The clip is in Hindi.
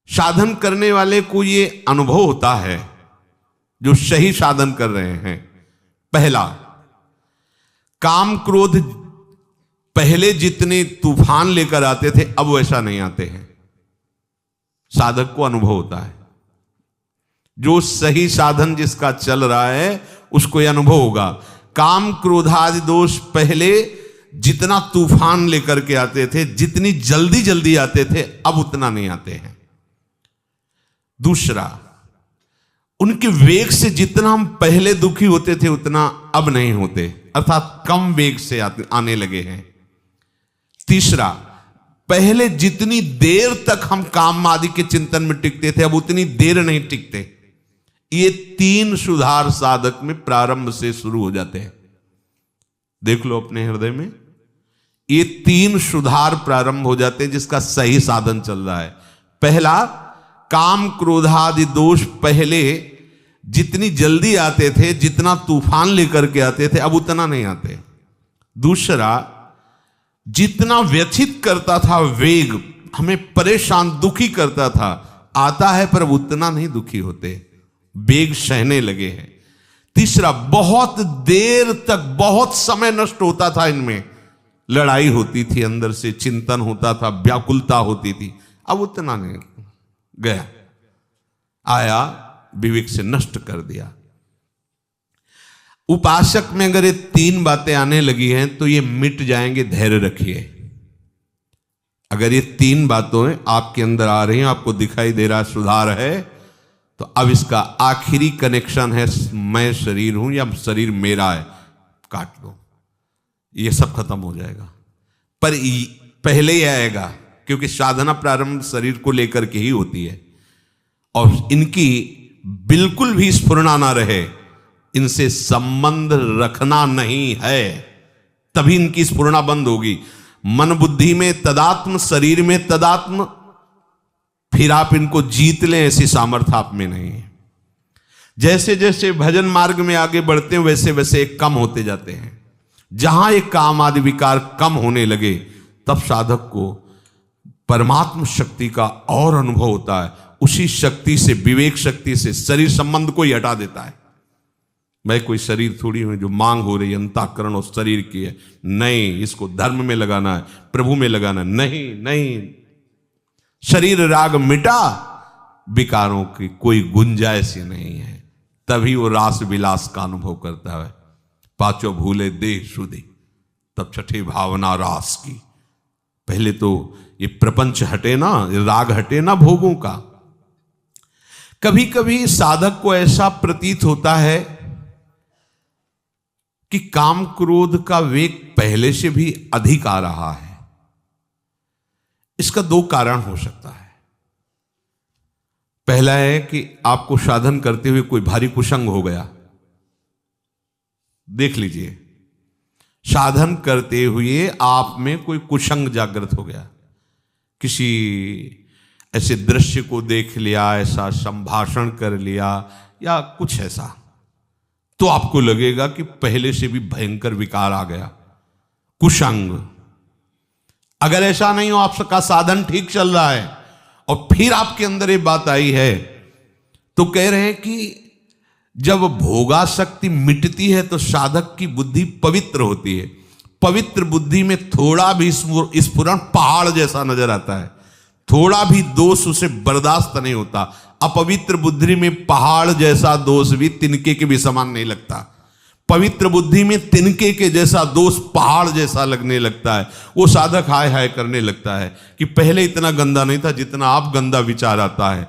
साधन करने वाले को ये अनुभव होता है, जो सही साधन कर रहे हैं। पहला, काम क्रोध पहले जितने तूफान लेकर आते थे अब वैसा नहीं आते हैं। साधक को अनुभव होता है, जो सही साधन जिसका चल रहा है उसको यह अनुभव होगा। काम क्रोधादि दोष पहले जितना तूफान लेकर के आते थे, जितनी जल्दी जल्दी आते थे, अब उतना नहीं आते हैं। दूसरा, उनके वेग से जितना हम पहले दुखी होते थे उतना अब नहीं होते, अर्थात कम वेग से आने लगे हैं। तीसरा, पहले जितनी देर तक हम काम आदि के चिंतन में टिकते थे अब उतनी देर नहीं टिकते। ये तीन सुधार साधक में प्रारंभ से शुरू हो जाते हैं। देख लो अपने हृदय में, ये तीन सुधार प्रारंभ हो जाते हैं जिसका सही साधन चल रहा है। पहला, काम क्रोधादि दोष पहले जितनी जल्दी आते थे, जितना तूफान लेकर के आते थे, अब उतना नहीं आते। दूसरा, जितना व्यथित करता था वेग, हमें परेशान दुखी करता था, आता है पर अब उतना नहीं दुखी होते, वेग सहने लगे हैं। तीसरा, बहुत देर तक बहुत समय नष्ट होता था, इनमें लड़ाई होती थी, अंदर से चिंतन होता था, व्याकुलता होती थी, अब उतना नहीं, गया आया, विवेक से नष्ट कर दिया। उपासक में अगर ये तीन बातें आने लगी हैं तो ये मिट जाएंगे, धैर्य रखिए। अगर ये तीन बातें आपके अंदर आ रही हैं, आपको दिखाई दे रहा सुधार है, तो अब इसका आखिरी कनेक्शन है, मैं शरीर हूं या शरीर मेरा है, काट दो, ये सब खत्म हो जाएगा। पर पहले ही आएगा, क्योंकि साधना प्रारंभ शरीर को लेकर के ही होती है, और इनकी बिल्कुल भी स्फुरना ना रहे, इनसे संबंध रखना नहीं है, तभी इनकी स्फुरना बंद होगी। मन बुद्धि में तदात्म, शरीर में तदात्म, फिर आप इनको जीत लें ऐसी सामर्थ्य आप में नहीं है। जैसे जैसे भजन मार्ग में आगे बढ़ते हैं वैसे वैसे कम होते जाते हैं। जहां एक काम आदि विकार कम होने लगे तब साधक को परमात्म शक्ति का और अनुभव होता है। उसी शक्ति से, विवेक शक्ति से शरीर संबंध को ही हटा देता है। मैं कोई शरीर थोड़ी हूं जो मांग हो रही है अंतःकरण और शरीर की है, नहीं, इसको धर्म में लगाना है, प्रभु में लगाना है, नहीं नहीं। शरीर राग मिटा, विकारों की कोई गुंजाइश ही नहीं है, तभी वो रास विलास का अनुभव करता है। पांचों भूले देह शुद्धि, तब छठे भावना रास की। पहले तो ये प्रपंच हटे ना, राग हटे ना भोगों का। कभी कभी साधक को ऐसा प्रतीत होता है कि काम क्रोध का वेग पहले से भी अधिक आ रहा है। इसका दो कारण हो सकता है। पहला है कि आपको साधन करते हुए कोई भारी कुसंग हो गया। देख लीजिए, साधन करते हुए आप में कोई कुसंग जागृत हो गया, किसी ऐसे दृश्य को देख लिया, ऐसा संभाषण कर लिया या कुछ ऐसा, तो आपको लगेगा कि पहले से भी भयंकर विकार आ गया, कुसंग। अगर ऐसा नहीं हो, आपका साधन ठीक चल रहा है और फिर आपके अंदर ये बात आई है, तो कह रहे हैं कि जब भोगासक्ति मिटती है तो साधक की बुद्धि पवित्र होती है। पवित्र बुद्धि में थोड़ा भी स्फुरण पहाड़ जैसा नजर आता है, थोड़ा भी दोष उसे बर्दाश्त नहीं होता। अपवित्र बुद्धि में पहाड़ जैसा दोष भी तिनके के भी समान नहीं लगता। पवित्र बुद्धि में तिनके के जैसा दोष पहाड़ जैसा लगने लगता है। वो साधक हाय हाय करने लगता है कि पहले इतना गंदा नहीं था जितना आप गंदा विचार आता है।